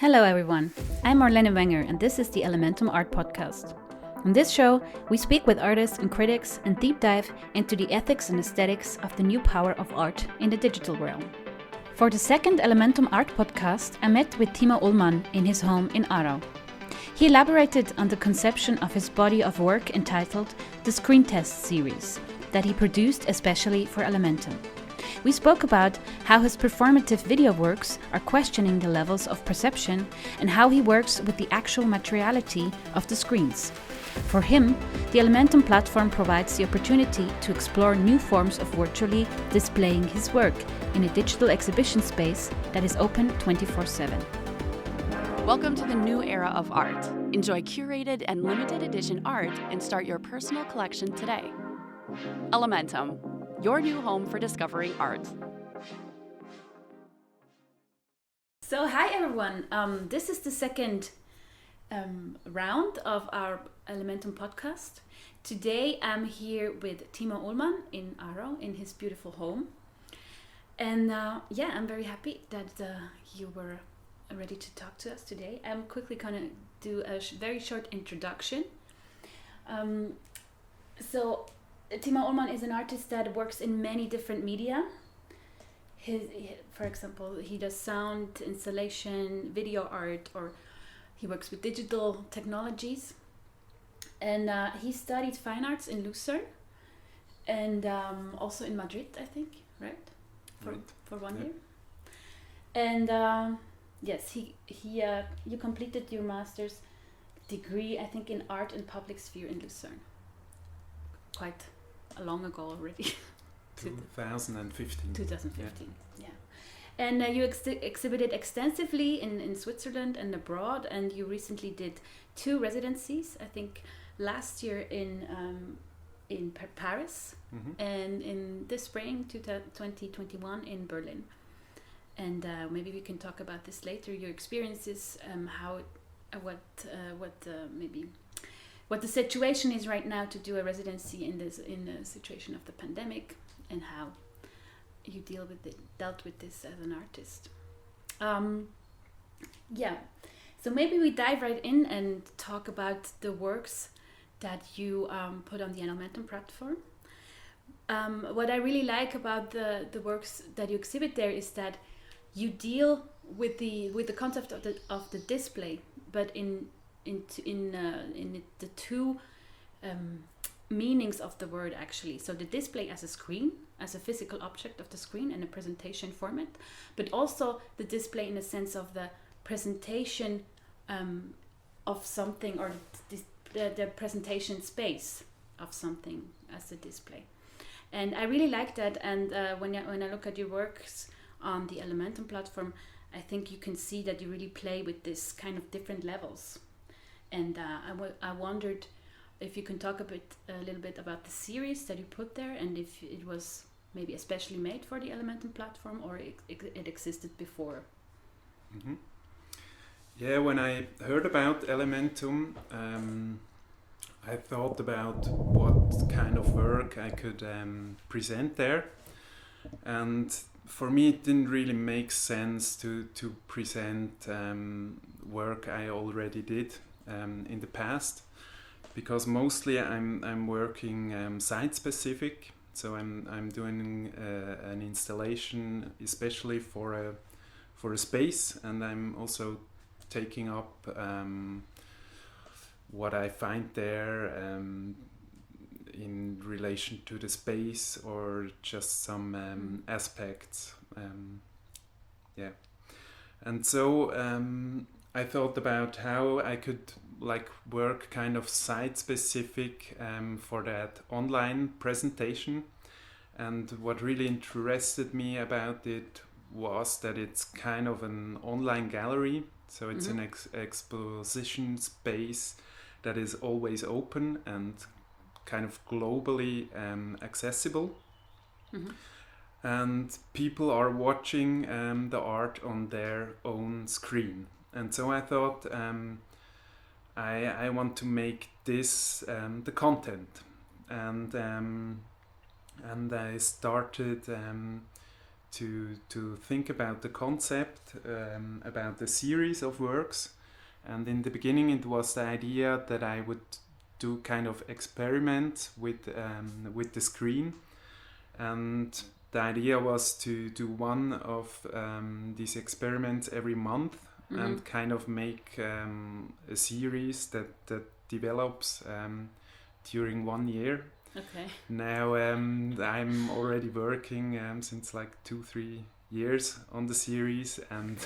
Hello everyone, I'm Marlene Wenger and this is the Elementum Art Podcast. On this show, we speak with artists and critics and deep dive into the ethics and aesthetics of the new power of art in the digital realm. For the second Elementum Art Podcast, I met with Timo Ullmann in his home in Aarau. He elaborated on the conception of his body of work entitled the Screentest Series, that he produced especially for Elementum. We spoke about how his performative videoworks are questioning the levels of perception and how he works with the actual materiality of the screens. For him, the Elementum platform provides the opportunity to explore new forms of virtually displaying his work in a digital exhibition space that is open 24/7. Welcome to the new era of art. Enjoy curated and limited edition art and start your personal collection today. Elementum, your new home for discovering art. So hi everyone, this is the second round of our Elementum podcast. Today I'm here with Timo Ullmann in Aarau in his beautiful home. And I'm very happy that you were ready to talk to us today. I'm quickly going to do a very short introduction. So Timo Ullmann is an artist that works in many different media. For example, he does sound, installation, video art, or he works with digital technologies. And he studied fine arts in Lucerne and also in Madrid, I think, right? For 1 year. And yes, you completed your master's degree, I think, in art and public sphere in Lucerne. Quite long ago already. 2015. 2015, yeah. And you exhibited extensively in Switzerland and abroad, and you recently did 2 residencies, I think last year in Paris, and in this spring 2021 in Berlin. And maybe we can talk about this later, your experiences, what the situation is right now to do a residency in the situation of the pandemic, and how you dealt with this as an artist. So maybe we dive right in and talk about the works that you put on the Elementum platform. What I really like about the works that you exhibit there is that you deal with the concept of the display, but in the two meanings of the word, actually. So the display as a screen, as a physical object of the screen and a presentation format, but also the display in the sense of the presentation of something, or the presentation space of something as a display. And I really like that. And when I look at your works on the Elementum platform, I think you can see that you really play with this kind of different levels. And I wondered if you can talk a little bit about the series that you put there, and if it was maybe especially made for the Elementum platform, or it existed before. Mm-hmm. Yeah, when I heard about Elementum, I thought about what kind of work I could present there. And for me, it didn't really make sense to present work I already did in the past, because mostly I'm working site specific. So I'm doing an installation especially for a space, and I'm also taking up what I find there in relation to the space, or just some aspects. And so I thought about how I could work kind of site specific for that online presentation. And what really interested me about it was that it's kind of an online gallery. So it's an exposition space that is always open and kind of globally accessible. And people are watching the art on their own screen. And so I thought I want to make this the content. And I started to think about the concept, about the series of works. And in the beginning, it was the idea that I would do kind of experiments with the screen, and the idea was to do one of these experiments every month, and kind of make a series that develops during 1 year. Okay. Now I'm already working since like 2-3 years on the series, and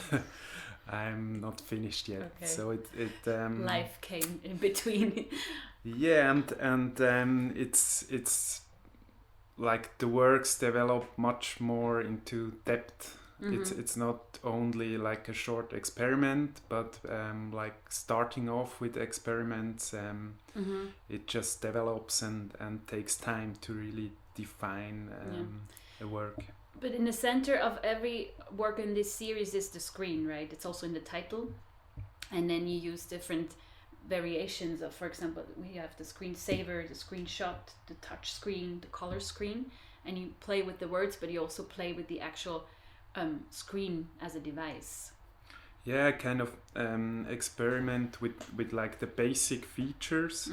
I'm not finished yet. Okay. So it life came in between. Yeah, and it's like the works develop much more into depth. It's not only like a short experiment, but like starting off with experiments, it just develops and takes time to really define a work. But in the center of every work in this series is the screen, right? It's also in the title, and then you use different variations of, for example, we have the screensaver, the screenshot, the touch screen, the color screen, and you play with the words, but you also play with the actual screen as a device. Yeah, kind of experiment with like the basic features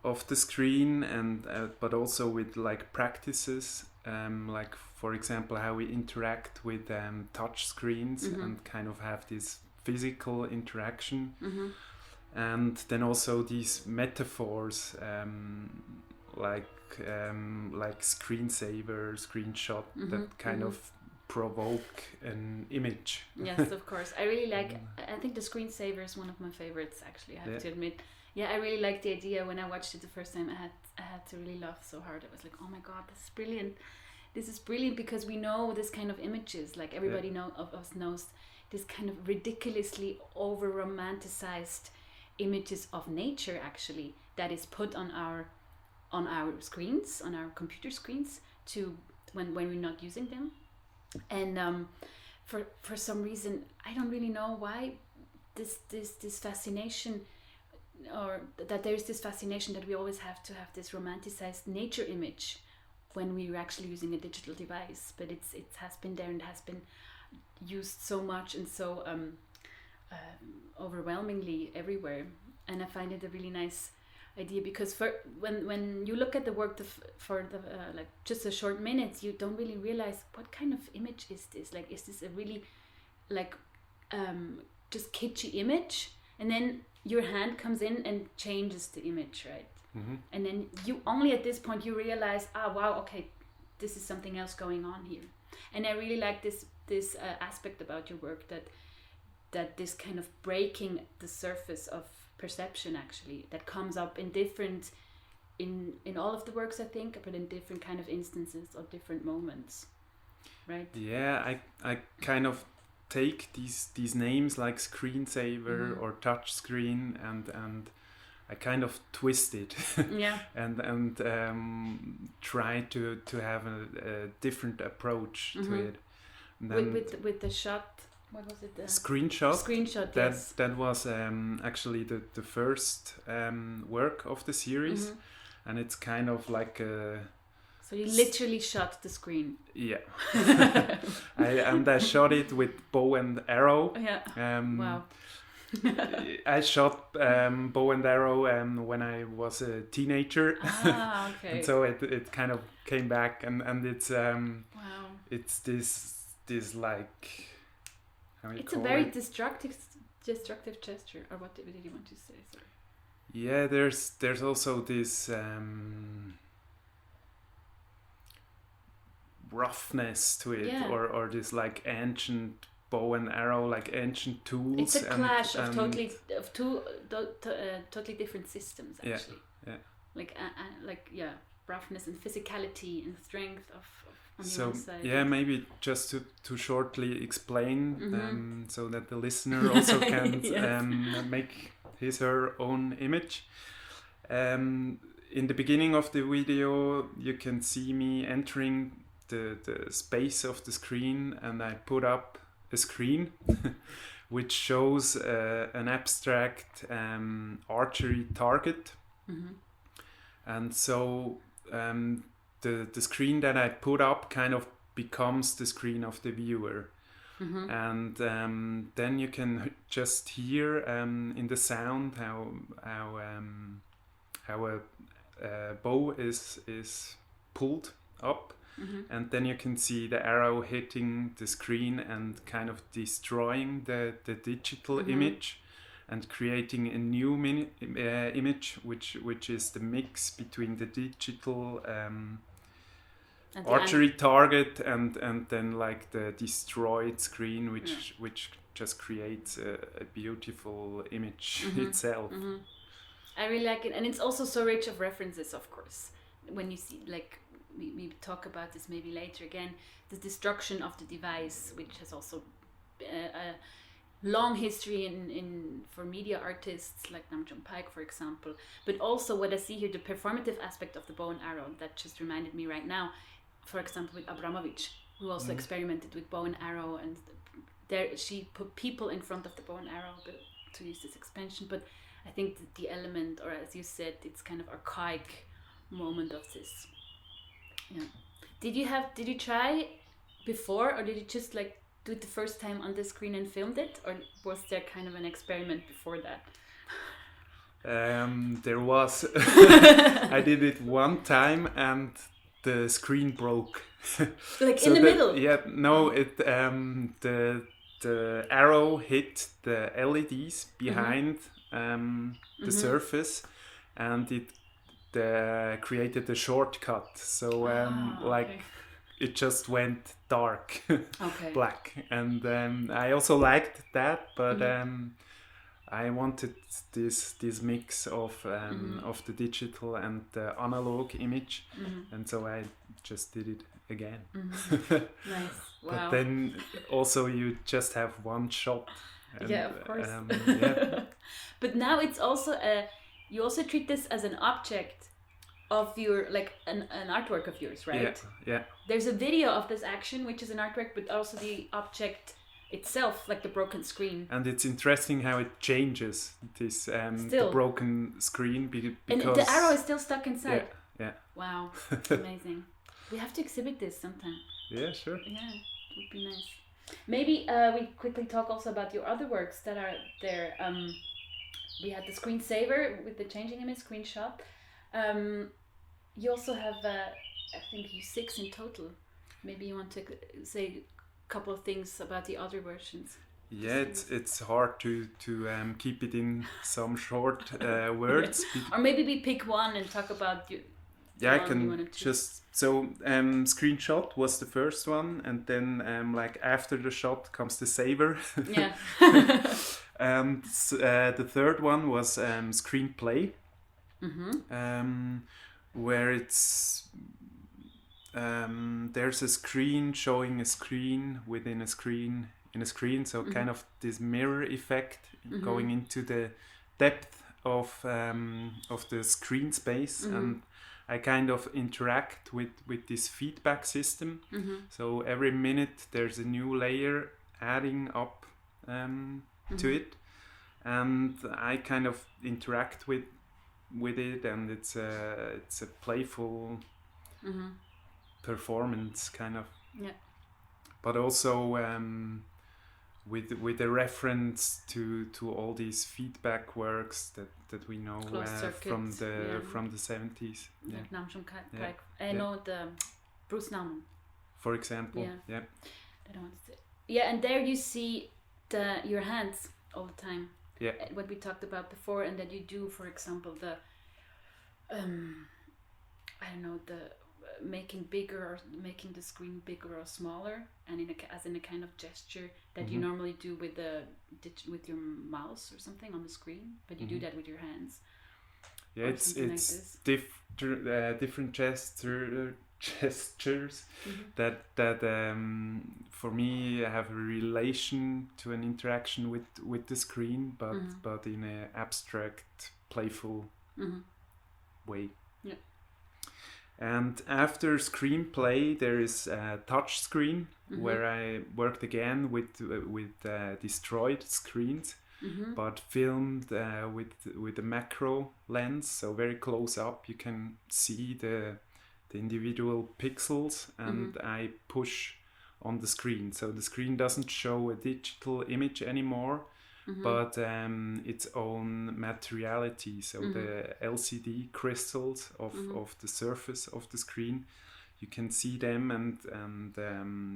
of the screen, and but also with like practices, like for example how we interact with touch screens and kind of have this physical interaction, and then also these metaphors, like screensaver, screenshot, that kind of provoke an image. Yes, of course. I really like, I think the screensaver is one of my favorites, actually, I have to admit. Yeah, I really liked the idea. When I watched it the first time, I had to really laugh so hard. I was like, oh my god, this is brilliant. This is brilliant, because we know this kind of images, like everybody of us knows this kind of ridiculously over romanticized images of nature, actually, that is put on our screens, on our computer screens, to when we're not using them. And for some reason, I don't really know why this fascination, or that there's this fascination that we always have to have this romanticized nature image when we're actually using a digital device. But it has been there and has been used so much and so overwhelmingly everywhere. And I find it a really nice idea, because when you look at the work for the like just a short minutes, you don't really realize what kind of image is this. Like, is this a really like just kitschy image, and then your hand comes in and changes the image, right? And then you only at this point you realize, wow, okay, this is something else going on here. And I really like this aspect about your work, that this kind of breaking the surface of perception, actually, that comes up in different in all of the works, I think, but in different kind of instances or different moments, right? Yeah, I kind of take these names like screensaver or touch screen, and I kind of twist it and try to have a different approach to it. And then with the shot, what was it? Screenshot. Yes. That was actually the first work of the series, and it's kind of like a. So you literally shot the screen. Yeah. I shot it with bow and arrow. Yeah. Wow. I shot bow and arrow when I was a teenager. Okay. And so it kind of came back, and it's wow. It's this like, how you it's call a very it? destructive gesture, or what did you want to say? Sorry. Yeah, there's also this roughness to it, or this like ancient bow and arrow, like ancient tools. It's a clash of two totally different systems, actually. Yeah. Like roughness and physicality and strength of on so one side. Yeah, maybe just to shortly explain, so that the listener also can make her own image. In the beginning of the video, you can see me entering the space of the screen, and I put up a screen which shows an abstract archery target. And so the screen that I put up kind of becomes the screen of the viewer. And then you can just hear in the sound how a bow is pulled up, and then you can see the arrow hitting the screen and kind of destroying the digital image and creating a new image, which is the mix between the digital archery target and then like the destroyed screen, which just creates a beautiful image itself. I really like it, and it's also so rich of references, of course. When you see, like, we talk about this maybe later again, the destruction of the device, which has also a long history in for media artists like Nam June Paik, for example. But also what I see here, the performative aspect of the bow and arrow, that just reminded me right now. For example, with Abramovich, who also experimented with bow and arrow, and there she put people in front of the bow and arrow to use this expansion. But I think that the element, or as you said, it's kind of archaic moment of this. Yeah. Did you try before, or did you just like do it the first time on the screen and filmed it, or was there kind of an experiment before that? There was. I did it one time and the screen broke. Like so in the middle? Yeah, no, it the arrow hit the LEDs behind the surface, and it created a shortcut. So like it just went dark, black, and I also liked that, but I wanted this mix of the digital and the analog image, and so I just did it again. Nice. Wow. But then also you just have one shot. And, yeah, of course. Yeah. But now it's also you also treat this as an object of your, like an artwork of yours, right? Yeah. There's a video of this action, which is an artwork, but also the object itself, like the broken screen. And it's interesting how it changes this the broken screen because and the arrow is still stuck inside. Yeah. Wow, amazing. We have to exhibit this sometime. Yeah, sure. Yeah, it would be nice. Maybe we quickly talk also about your other works that are there. We had the screensaver with the changing image screenshot. You also have, I think, 6 in total. Maybe you want to say a couple of things about the other versions. Yeah, it's hard to keep it in some short words. Or maybe we pick one and talk about you. Yeah, I can just... So, screenshot was the first one, and then like after the shot comes the saver. Yeah. And the third one was screenplay. Where it's there's a screen showing a screen within a screen in a screen, so kind of this mirror effect going into the depth of the screen space, and I kind of interact with this feedback system. So every minute there's a new layer adding up to it, and I kind of interact with it, and it's a playful performance kind of. Yeah. But also with a reference to all these feedback works that we know from the 70s. Yeah. Like Nam June Paik. I know the Bruce Nauman, for example. Yeah. I don't want to say. Yeah, and there you see your hands all the time. Yeah. What we talked about before, and that you do, for example, the I don't know, the making bigger or making the screen bigger or smaller, and as in a kind of gesture that you normally do with your mouse or something on the screen, but you do that with your hands. Yeah, it's different gestures that for me have a relation to an interaction with the screen, but in an abstract, playful way. Yeah. And after screenplay, there is a touch screen where I worked again with destroyed screens, but filmed with a macro lens, so very close up. You can see the the individual pixels, and I push on the screen. So the screen doesn't show a digital image anymore, but its own materiality. So the LCD crystals of the surface of the screen, you can see them, and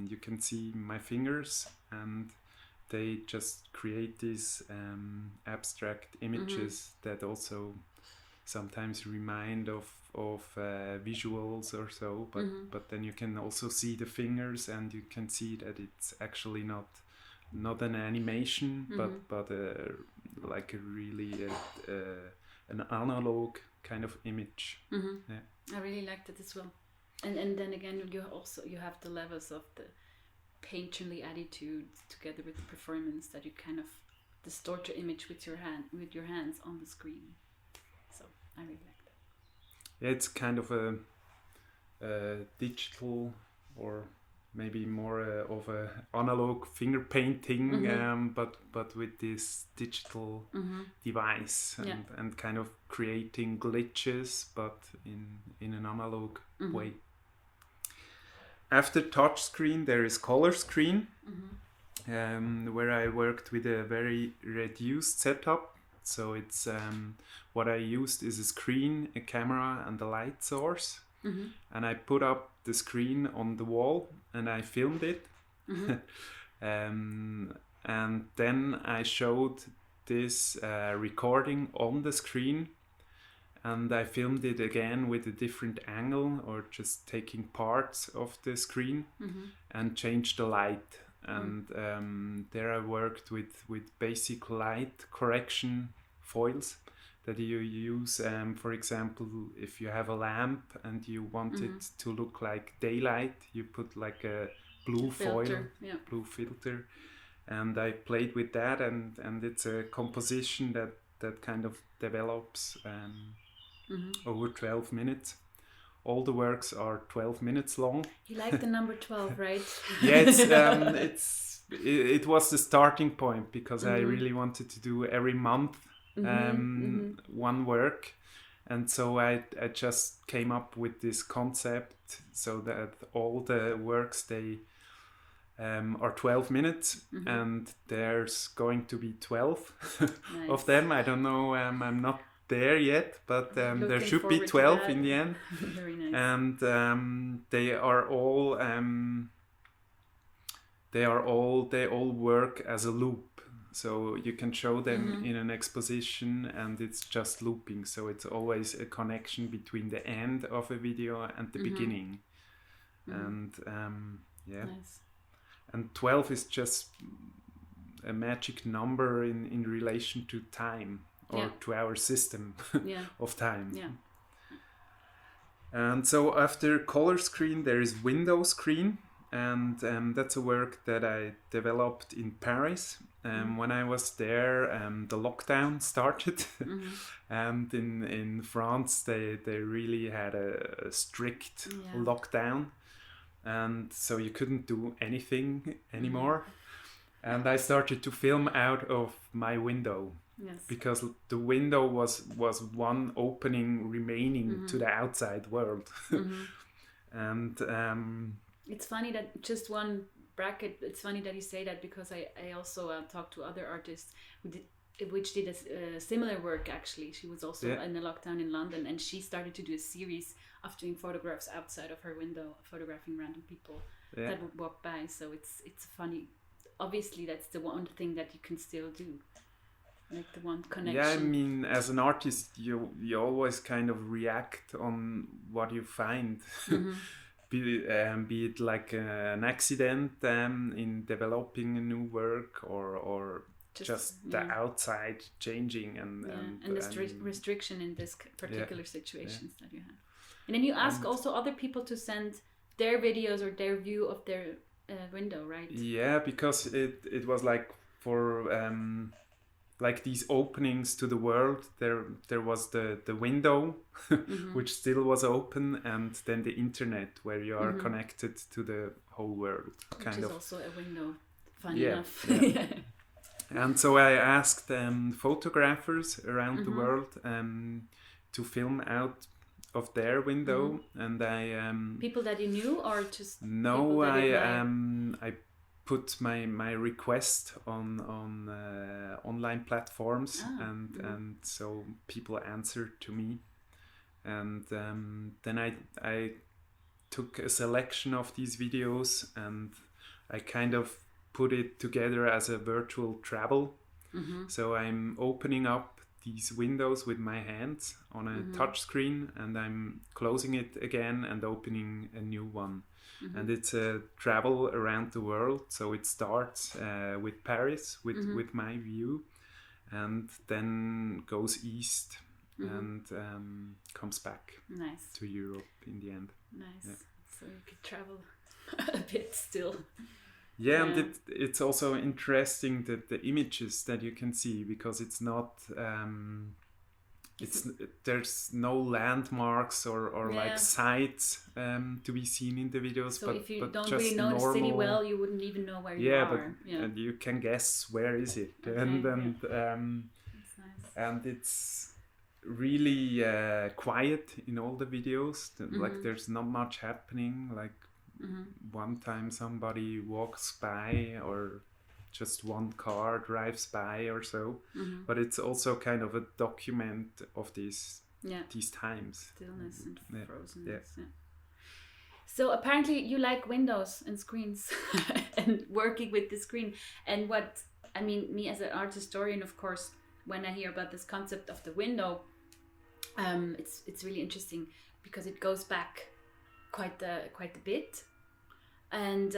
you can see my fingers, and they just create these abstract images that also sometimes remind of visuals or so, but then you can also see the fingers, and you can see that it's actually not an animation, but like a really an analog kind of image. Yeah. I really liked it as well. And then again, you have the levels of the painterly attitude together with the performance, that you kind of distort your image with your hands on the screen. So I really like that. Yeah, it's kind of a digital, or maybe more of a analog finger painting, but with this digital device, and kind of creating glitches, but in an analog way. After touchscreen, there is color screen, where I worked with a very reduced setup. So it's what I used is a screen, a camera, and a light source. And I put up the screen on the wall, and I filmed it. And then I showed this recording on the screen, and I filmed it again with a different angle, or just taking parts of the screen and changed the light. And there I worked with basic light correction foils that you use, for example, if you have a lamp and you want it to look like daylight, you put like a blue foil, blue filter, and I played with that, and it's a composition that kind of develops over 12 minutes. All the works are 12 minutes long. You like the number 12, right? Yeah, it was the starting point, because I really wanted to do every month one work, and so I just came up with this concept, so that all the works, they are 12 minutes, and there's going to be 12 of them. I don't know, I'm not there yet, but there should be 12 in the end. Very nice. And they all work as a loop. So you can show them in an exposition, and it's just looping. So it's always a connection between the end of a video and the beginning. And nice. And 12 is just a magic number in relation to time, or to our system of time. Yeah. And so after color screen, there is window screen. And that's a work that I developed in Paris. When I was there, the lockdown started. And in France, they really had a strict lockdown. And so you couldn't do anything anymore. And I started to film out of my window. Yes. Because the window was one opening remaining to the outside world. And it's funny that just one bracket. It's funny that you say that, because I also talked to other artists which did a similar work. Actually, she was also in the lockdown in London, and she started to do a series of doing photographs outside of her window, photographing random people that would walk by. So it's funny. Obviously, that's the one thing that you can still do, like the one connection. Yeah, I mean, as an artist, you always kind of react on what you find. Be it like an accident in developing a new work, or just the outside changing, and the restriction in this particular situations that you have. And then you ask also other people to send their videos or their view of their window, right? Yeah, because it was like for like these openings to the world, there was the window which still was open, and then the internet where you are connected to the whole world. Which is also a window, funny enough. Yeah. And so I asked photographers around the world to film out of their window, and I people that you knew, or just no, people that you admire? I put my request on online platforms, and so people answered to me, and then I took a selection of these videos, and I kind of put it together as a virtual travel. So I'm opening up these windows with my hands on a touch screen, and I'm closing it again and opening a new one. And it's a travel around the world. So it starts with Paris with my view, and then goes east and comes back to Europe in the end. Nice. Yeah. So you could travel a bit still. Yeah, and it's also interesting that the images that you can see, because it's not there's no landmarks or like sites to be seen in the videos. So but if you but don't just really know normal, the city well, you wouldn't even know where you are. And you can guess where is it. Okay, and that's nice. And it's really quiet in all the videos. Like there's not much happening. Like one time somebody walks by, or just one car drives by or so. But it's also kind of a document of these times. Stillness and frozenness. Yeah. So apparently you like windows and screens and working with the screen. And what, I mean, me as an art historian, of course, when I hear about this concept of the window, it's really interesting because it goes back quite a bit. And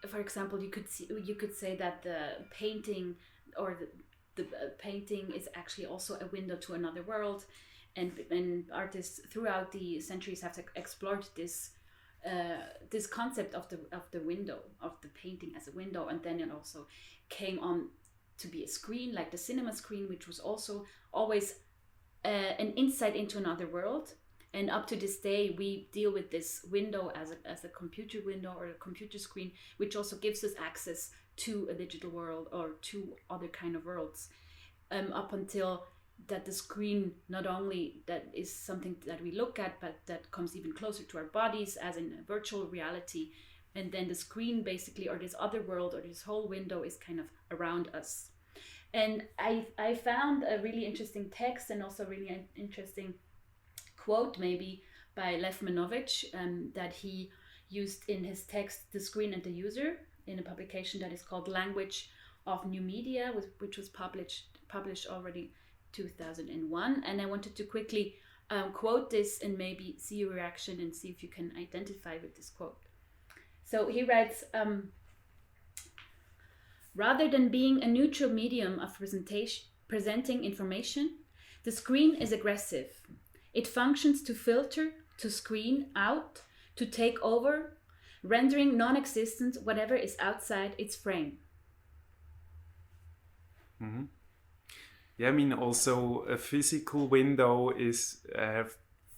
for example, you could say that the painting or the painting is actually also a window to another world, and artists throughout the centuries have explored this concept of the window, of the painting as a window, and then it also came on to be a screen, like the cinema screen, which was also always an insight into another world. And up to this day, we deal with this window as a computer window or a computer screen, which also gives us access to a digital world or to other kind of worlds. Up until that the screen, not only that is something that we look at, but that comes even closer to our bodies as in a virtual reality. And then the screen basically, or this other world or this whole window, is kind of around us. And I found a really interesting text and also really interesting quote maybe by Lev Manovich that he used in his text The Screen and the User, in a publication that is called Language of New Media, which was published already 2001. And I wanted to quickly quote this and maybe see your reaction and see if you can identify with this quote. So he writes, rather than being a neutral medium of presenting information, the screen is aggressive. It functions to filter, to screen out, to take over, rendering non-existent whatever is outside its frame. Yeah, I mean, also a physical window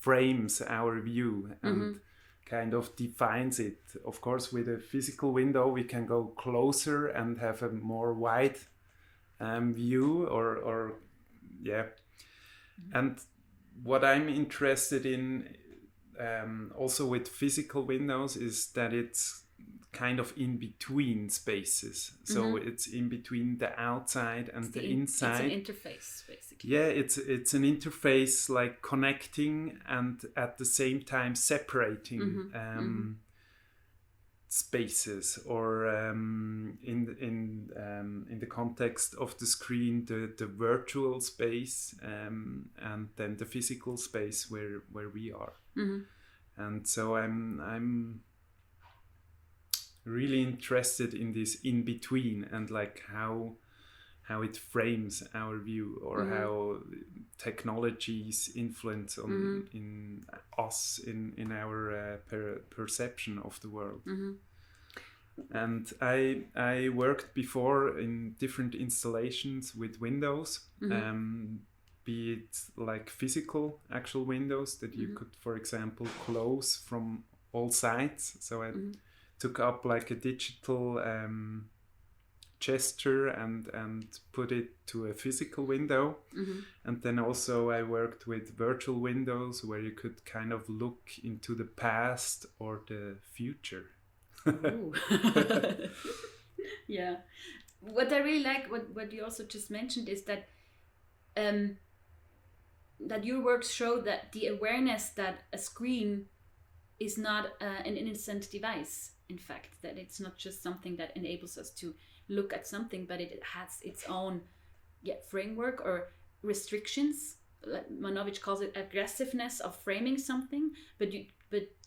frames our view and kind of defines it. Of course, with a physical window, we can go closer and have a more wide view, And what I'm interested in also with physical windows is that it's kind of in between spaces. So it's in between the outside and the inside. It's an interface, basically. Yeah, it's an interface, like connecting and at the same time separating spaces, or in the context of the screen, the virtual space, and then the physical space where we are. And so I'm really interested in this in between, and like how it frames our view, or how technologies influence in us in our perception of the world. And I worked before in different installations with windows, be it like physical actual windows that you could, for example, close from all sides. So I took up like a digital gesture and put it to a physical window. And then also I worked with virtual windows where you could kind of look into the past or the future. Ooh. Yeah. What I really like, what you also just mentioned, is that that your works show that the awareness that a screen is not an innocent device. In fact, that it's not just something that enables us to look at something, but it has its own framework or restrictions. Like Manovich calls it aggressiveness of framing something, but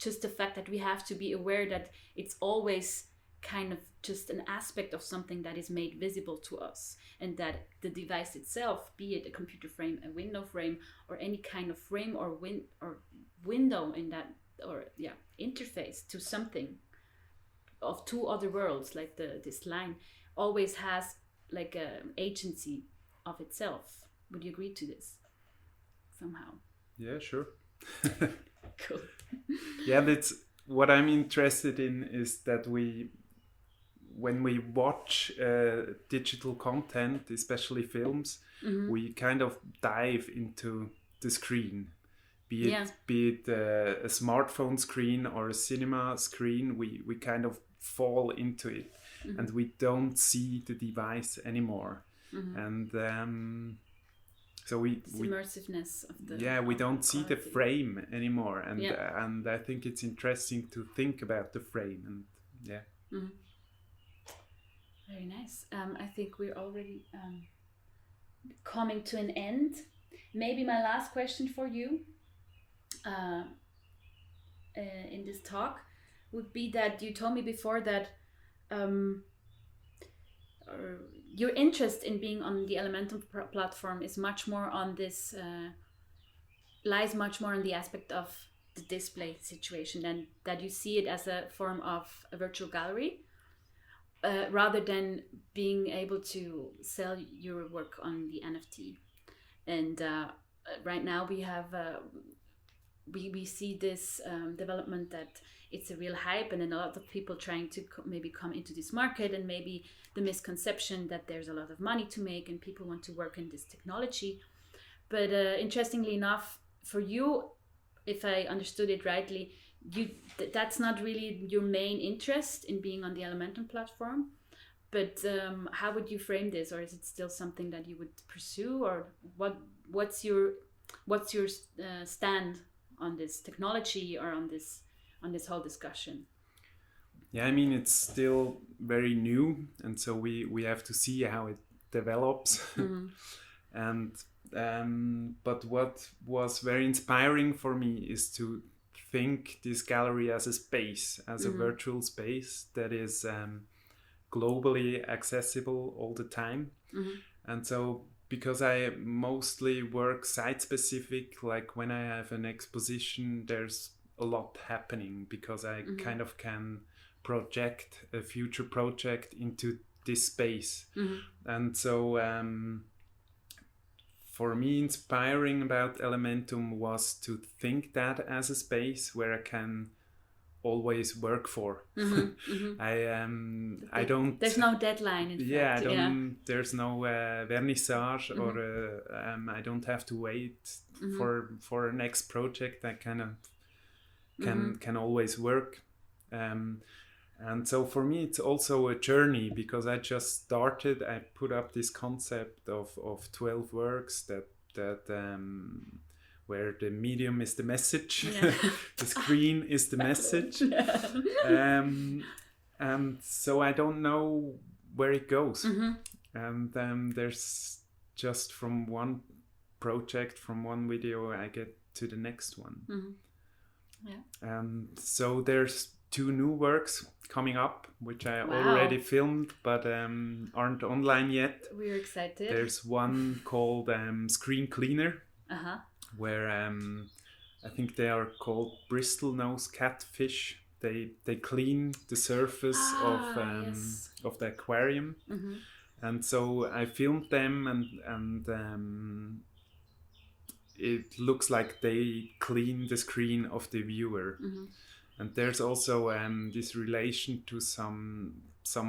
just the fact that we have to be aware that it's always kind of just an aspect of something that is made visible to us, and that the device itself, be it a computer frame, a window frame, or any kind of frame or window in that, or interface to something of two other worlds, like this line, always has like an agency of itself. Would you agree to this somehow? Yeah, sure. Cool. Yeah, that's what I'm interested in, is that when we watch digital content, especially films, we kind of dive into the screen. Be it a smartphone screen or a cinema screen, we kind of fall into it, and we don't see the device anymore. And so immersiveness of the we don't see the frame anymore, and I think it's interesting to think about the frame, and Very nice. I think we're already coming to an end. Maybe my last question for you in this talk would be that you told me before that your interest in being on the elementum platform is much more on this, lies much more on the aspect of the display situation, and that you see it as a form of a virtual gallery, rather than being able to sell your work on the NFT. And right now we have we see this development that it's a real hype, and then a lot of people trying to maybe come into this market, and maybe the misconception that there's a lot of money to make and people want to work in this technology. But interestingly enough, for you, if I understood it rightly, that's not really your main interest in being on the elementum platform. But how would you frame this, or is it still something that you would pursue, or what's your stand on this technology, or on this whole discussion? Yeah, I mean, it's still very new, and so we have to see how it develops. And but what was very inspiring for me is to think this gallery as a space, as a virtual space that is globally accessible all the time. And so, because I mostly work site specific, like when I have an exposition, there's a lot happening, because I kind of can project a future project into this space. And so for me, inspiring about elementum was to think that as a space where I can always work for. I don't, there's no deadline in fact. There's no vernissage, or I don't have to wait for a next project. I kind of can always work, and so for me it's also a journey, because I just started. I put up this concept of 12 works that where the medium is the message, the screen is the message, and so I don't know where it goes. And there's just from one project, from one video, I get to the next one. And so there's 2 new works coming up, which I already filmed, but aren't online yet. We're excited. There's one called Screen Cleaner, where I think they are called Bristol nose catfish. They clean the surface of the aquarium, and so I filmed them, and it looks like they clean the screen of the viewer. And there's also this relation to some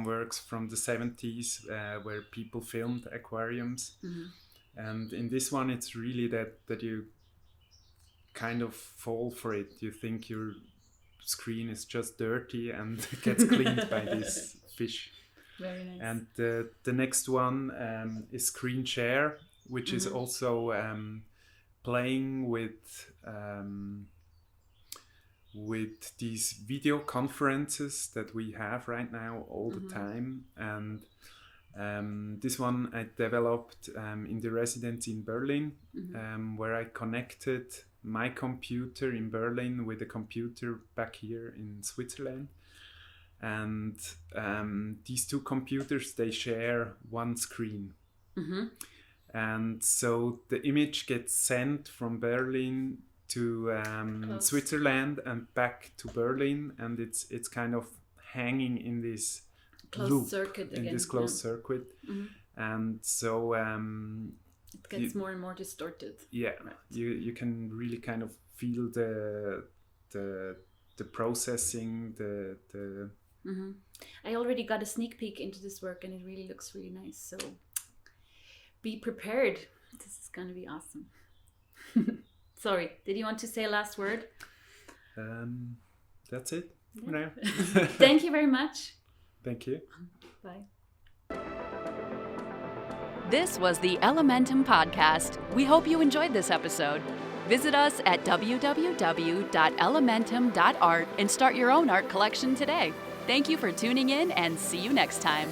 works from the 70s where people filmed aquariums. And in this one, it's really that you kind of fall for it. You think your screen is just dirty and gets cleaned by this fish. Very nice. And the next one is Screen Share, which is also playing with these video conferences that we have right now all the time. And this one I developed in the residency in Berlin, where I connected my computer in Berlin with a computer back here in Switzerland. And these two computers, they share one screen. And so the image gets sent from Berlin to Switzerland and back to Berlin, and it's kind of hanging in this closed circuit again. In this closed circuit. And so it gets more and more distorted. Yeah, right. You can really kind of feel the processing, the I already got a sneak peek into this work, and it really looks really nice. So be prepared. This is going to be awesome. Sorry, did you want to say a last word? That's it for now. Thank you very much. Thank you. Bye. This was the Elementum podcast. We hope you enjoyed this episode. Visit us at www.elementum.art and start your own art collection today. Thank you for tuning in, and see you next time.